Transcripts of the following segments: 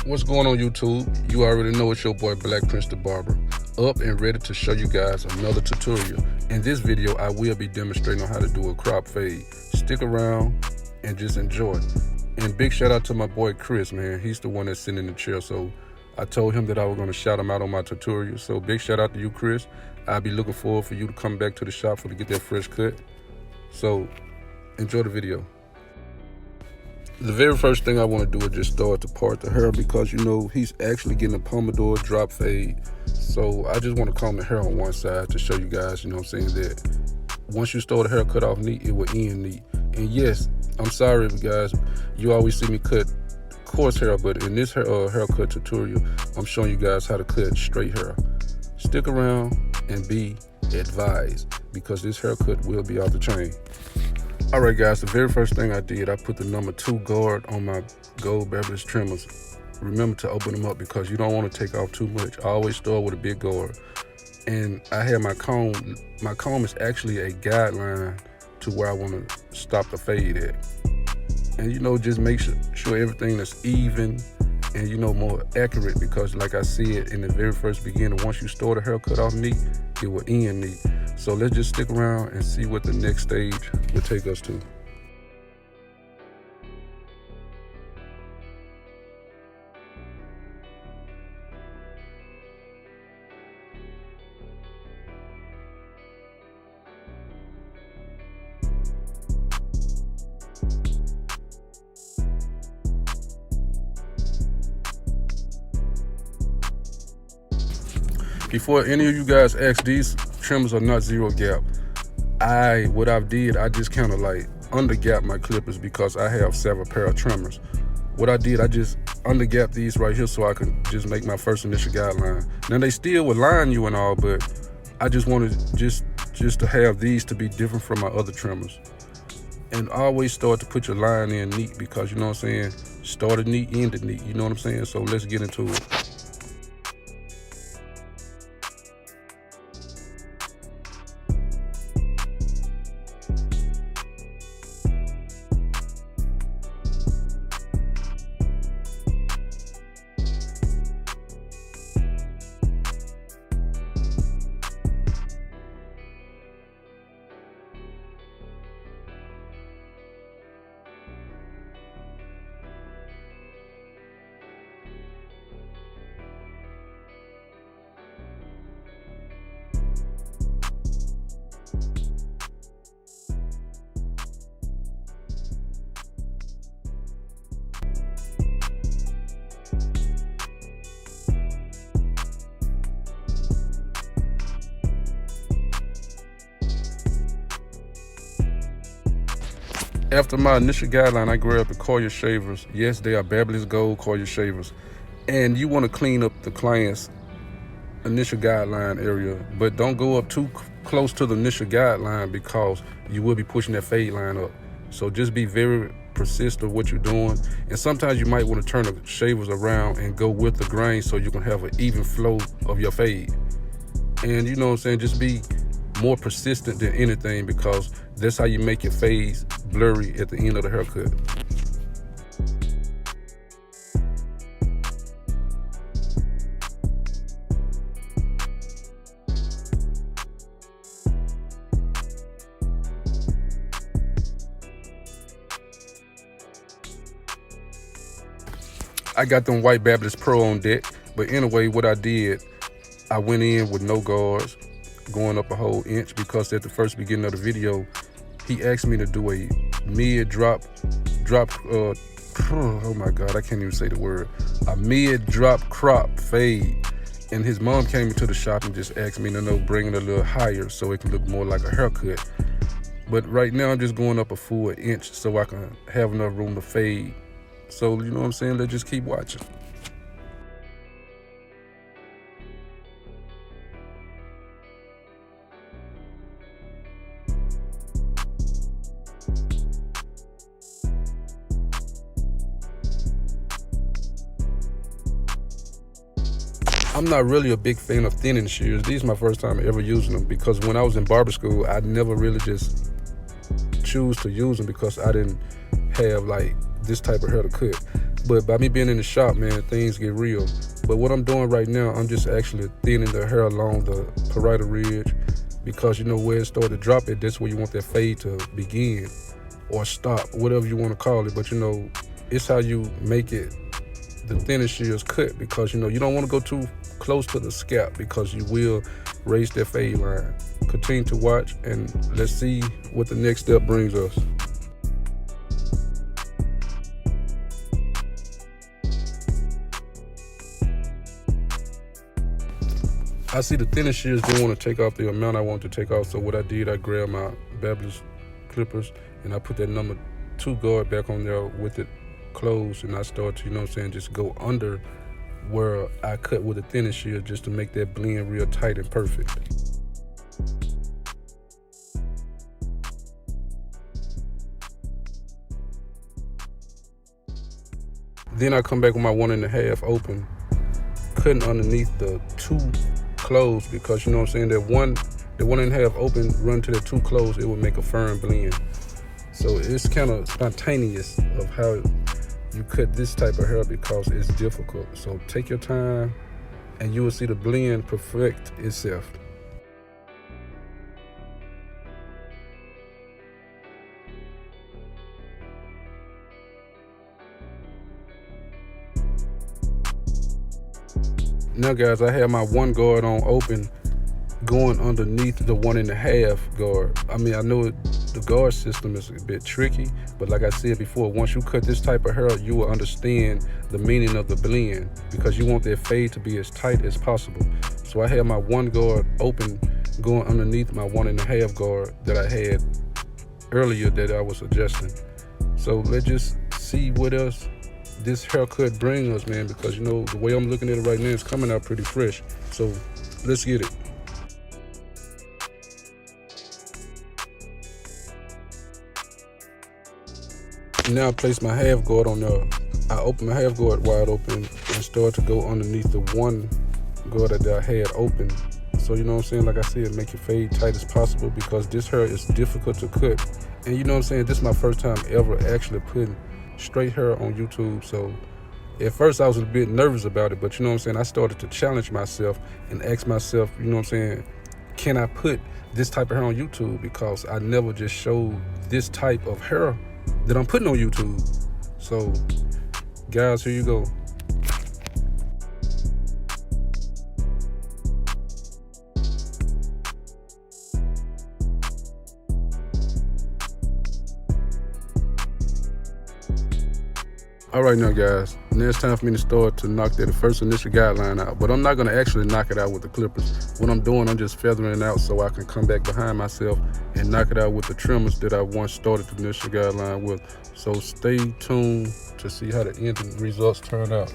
What's going on YouTube? You already know it's your boy Black Prince the Barber, up and ready to show you guys another tutorial. In this video, I will be demonstrating on how to do a crop fade. Stick around and just enjoy. And big shout out to my boy Chris, man. He's the one that's sitting in the chair, so I told him that I was going to shout him out on my tutorial. So big shout out to you, Chris. I'll be looking forward for you to come back to the shop to get that fresh cut. So enjoy the video. The very first thing I want to do is just start to part the hair, because you know he's actually getting a pompadour drop fade. So I just want to comb the hair on one side to show you guys, you know what I'm saying, that once you start the hair cut off neat, it will end neat. And yes, I'm sorry guys, you always see me cut coarse hair, but in this haircut tutorial, I'm showing you guys how to cut straight hair. Stick around and be advised, because this haircut will be off the chain. Alright guys, the very first thing I did, I put the number 2 guard on my gold bearless trimmers. Remember to open them up because you don't want to take off too much. I always start with a big guard. And I have my comb. My comb is actually a guideline to where I want to stop the fade at. And you know, just make sure everything is even and you know, more accurate, because like I said in the very first beginning, once you start a haircut off neat, it will end neat. So let's just stick around and see what the next stage will take us to. Before any of you guys ask, these trimmers are not zero gap. What I did, I just kind of like under gap my clippers because I have several pair of trimmers. What I did, I just under gap these right here so I can just make my first initial guideline. Now they still would line you and all, but I just wanted just to have these to be different from my other trimmers. And always start to put your line in neat, because you know what I'm saying, started neat, ended neat, you know what I'm saying? So let's get into it. After my initial guideline, I grabbed the coil shavers. Yes, they are Beverly's Gold coil shavers. And you want to clean up the client's initial guideline area, but don't go up too close to the initial guideline, because you will be pushing that fade line up. So just be very persistent with what you're doing. And sometimes you might want to turn the shavers around and go with the grain so you can have an even flow of your fade. And you know what I'm saying, just be more persistent than anything, because that's how you make your fades blurry at the end of the haircut. I got them white Babyless Pro on deck, but anyway, what I did, I went in with no guards, going up a whole inch, because at the first beginning of the video, he asked me to do a mid drop, oh my God, I can't even say the word, a mid drop crop fade. And his mom came into the shop and just asked me to bring it a little higher so it can look more like a haircut. But right now I'm just going up a full inch so I can have enough room to fade. So you know what I'm saying, let's just keep watching. I'm not really a big fan of thinning shears. These are my first time ever using them, because when I was in barber school, I never really just choose to use them because I didn't have like this type of hair to cut. But by me being in the shop, man, things get real. But what I'm doing right now, I'm just actually thinning the hair along the parietal ridge, because you know where it started to drop it, that's where you want that fade to begin or stop, whatever you want to call it. But you know, it's how you make it the thinnest shears cut, because you know you don't want to go too close to the scalp, because you will raise that fade line. Continue to watch and let's see what the next step brings us. I see the thinnest shears didn't want to take off the amount I want to take off, so what I did, I grabbed my Barber's clippers and I put that number 2 guard back on there with it closed, and I started to, you know what I'm saying, just go under where I cut with the thinnest shears, just to make that blend real tight and perfect. Then I come back with my 1.5 open, cutting underneath the 2 closed, because you know what I'm saying, the 1.5 open run to the 2 closed, it would make a firm blend. So it's kind of spontaneous of how you cut this type of hair, because it's difficult. So take your time and you will see the blend perfect itself. Now guys, I have my 1 guard on open, going underneath the 1.5 guard. I mean, I know the guard system is a bit tricky, but like I said before, once you cut this type of hair, you will understand the meaning of the blend, because you want that fade to be as tight as possible. So I have my 1 guard open, going underneath my 1.5 guard that I had earlier that I was adjusting. So let's just see what else this haircut brings us, man, because you know the way I'm looking at it right now, it's coming out pretty fresh. So let's get it. Now I place my half guard on there. I open my half guard wide open and start to go underneath the 1 guard that I had open. So you know what I'm saying, like I said, make it fade tight as possible, because this hair is difficult to cut. And you know what I'm saying, this is my first time ever actually putting straight hair on YouTube. So at first I was a bit nervous about it, but you know what I'm saying, I started to challenge myself and ask myself, you know what I'm saying, can I put this type of hair on YouTube? Because I never just showed this type of hair that I'm putting on YouTube. So guys, here you go. All right now guys, now it's time for me to start to knock that first initial guideline out, but I'm not gonna actually knock it out with the clippers. What I'm doing, I'm just feathering it out so I can come back behind myself and knock it out with the trimmers that I once started the initial guideline with. So stay tuned to see how the end results turn out.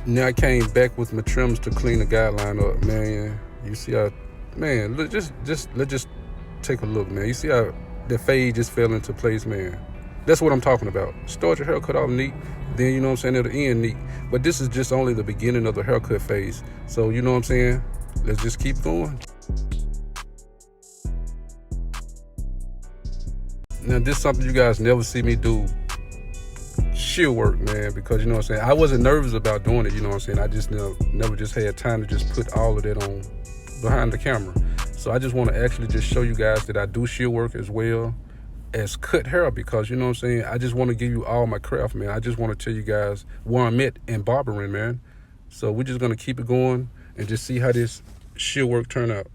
Now I came back with my trims to clean the guideline up, man. You see how, man, look, let's just take a look, man. You see how the fade just fell into place, man. That's what I'm talking about. Start your haircut off neat, then you know what I'm saying, it'll end neat. But this is just only the beginning of the haircut phase. So you know what I'm saying? Let's just keep going. Now this is something you guys never see me do. Shear work, man, because you know what I'm saying, I wasn't nervous about doing it, you know what I'm saying, I just never just had time to just put all of that on behind the camera. So I just want to actually just show you guys that I do shear work as well as cut hair, because you know what I'm saying, I just want to give you all my craft, man. I just want to tell you guys where I'm at in barbering, man. So we're just going to keep it going and just see how this shear work turn out.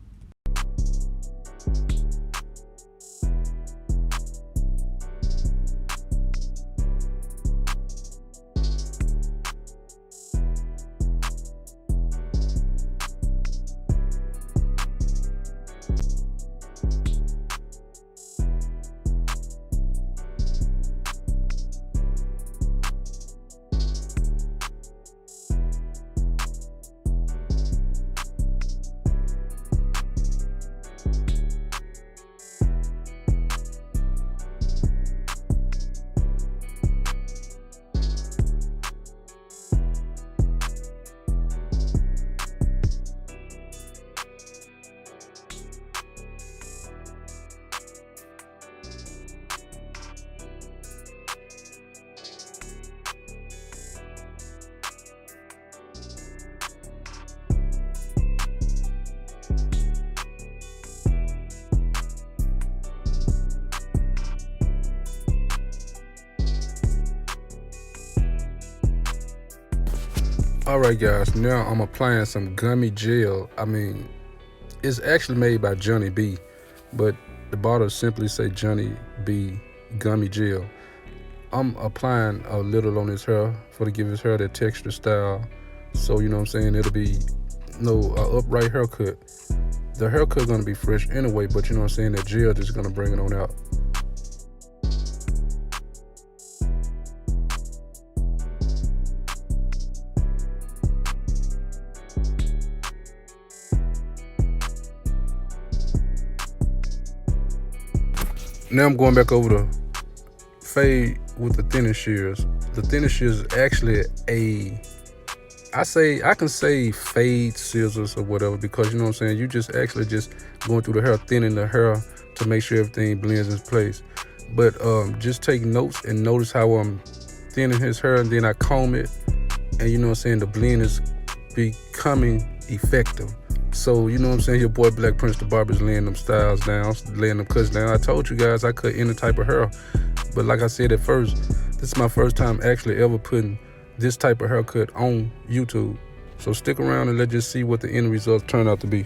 All right, guys, now I'm applying some gummy gel. I mean, it's actually made by Johnny B, but the bottle simply say Johnny B gummy gel. I'm applying a little on his hair to give his hair that texture style. So, you know what I'm saying, it'll be no upright haircut. The haircut gonna be fresh anyway, but you know what I'm saying, that gel just gonna bring it on out. Now I'm going back over the fade with the thinnest shears. The thinnest shears is actually I can say fade scissors or whatever, because you know what I'm saying, you just actually just going through the hair, thinning the hair to make sure everything blends in place. But just take notes and notice how I'm thinning his hair, and then I comb it, and you know what I'm saying, the blend is becoming effective. So, you know what I'm saying, your boy Black Prince the Barber is laying them styles down, laying them cuts down. I told you guys I cut any type of hair, but like I said at first, this is my first time actually ever putting this type of haircut on YouTube. So stick around and let's just see what the end results turn out to be.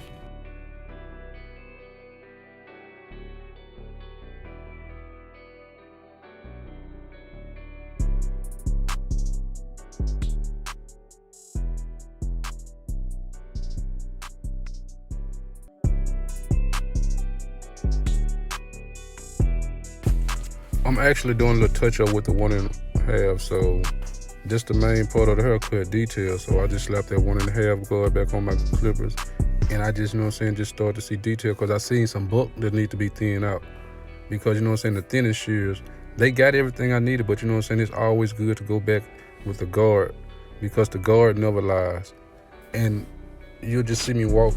I'm actually doing a little touch up with the 1.5, so this the main part of the haircut detail. So I just slapped that 1.5 guard back on my clippers, and I just, you know what I'm saying, just started to see detail, because I seen some bulk that need to be thinned out. Because you know what I'm saying, the thinnest shears, they got everything I needed, but you know what I'm saying, it's always good to go back with the guard, because the guard never lies. And you'll just see me walk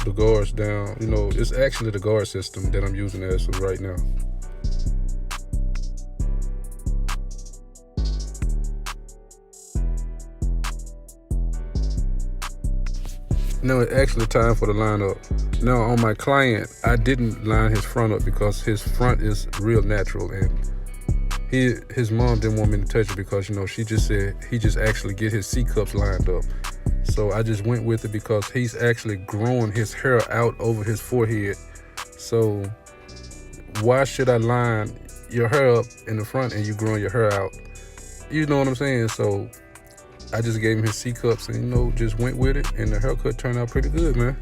the guards down. You know, it's actually the guard system that I'm using as of right now. Now it's actually time for the line up. Now on my client, I didn't line his front up because his front is real natural, and his mom didn't want me to touch it because, you know, she just said he just actually get his C cups lined up. So I just went with it because he's actually growing his hair out over his forehead. So why should I line your hair up in the front and you growing your hair out? You know what I'm saying? So I just gave him his C cups and, you know, just went with it, and the haircut turned out pretty good, man.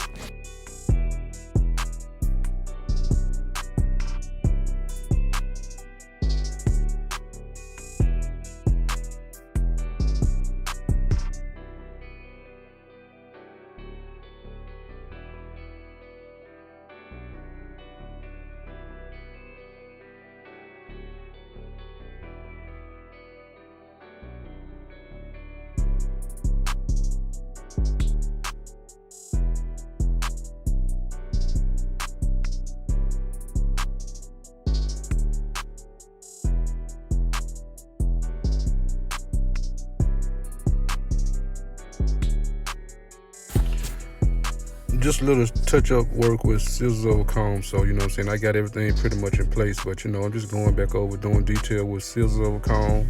Just a little touch-up work with scissors over comb. So, you know what I'm saying, I got everything pretty much in place, but, you know, I'm just going back over doing detail with scissors over comb.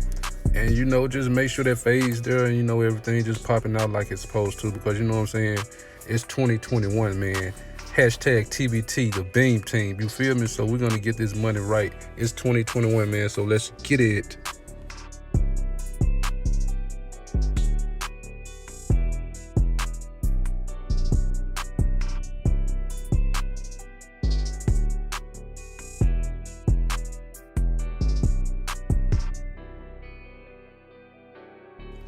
And, you know, just make sure that fade's there, and, you know, everything just popping out like it's supposed to, because, you know what I'm saying, it's 2021, man. Hashtag TBT, the Beam Team, you feel me? So we're gonna get this money right. It's 2021, man, so let's get it.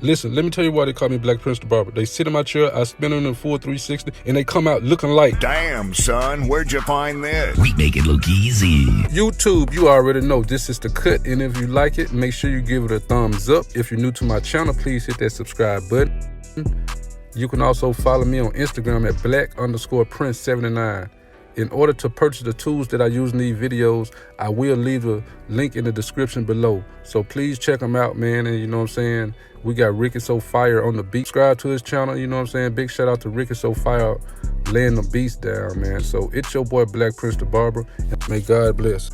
Listen, let me tell you why they call me Black Prince the Barber. They sit in my chair, I spin them in full 360, and they come out looking like, damn, son, where'd you find this? We make it look easy. YouTube, you already know this is the cut, and if you like it, make sure you give it a thumbs up. If you're new to my channel, please hit that subscribe button. You can also follow me on Instagram at black_prince79. In order to purchase the tools that I use in these videos, I will leave a link in the description below. So please check them out, man. And you know what I'm saying, we got Ricky So Fire on the beat. Subscribe to his channel, you know what I'm saying. Big shout out to Ricky So Fire laying the beats down, man. So it's your boy Black Prince the Barber. May God bless.